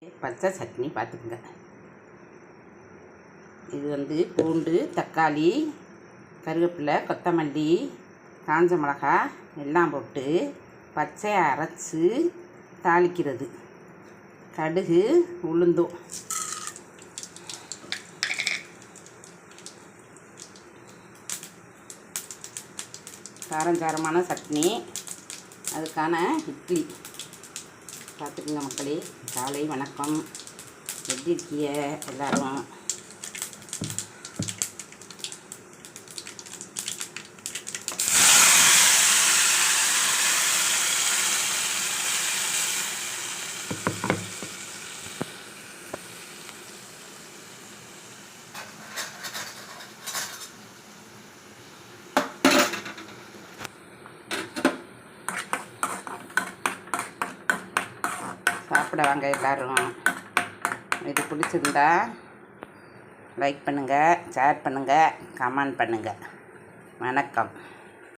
பச்சை சட்னி பார்த்துக்குங்க. இது பூண்டு, தக்காளி, கருவேப்பிலை, கொத்தமல்லி, காஞ்ச மிளகா எல்லாம் போட்டு பச்சையை அரைச்சி தாளிக்கிறது. கடுகு, உளுந்தும். காரஞ்சாரமான சட்னி, அதுக்கான இட்லி பார்த்துக்குங்க மக்களே. காலை வணக்கம். எப்படி இருக்கீங்க எல்லோரும்? சாப்பிட வாங்க எல்லோரும். இது பிடிச்சிருந்தா லைக் பண்ணுங்கள், ஷேர் பண்ணுங்கள், கமெண்ட் பண்ணுங்கள். வணக்கம்.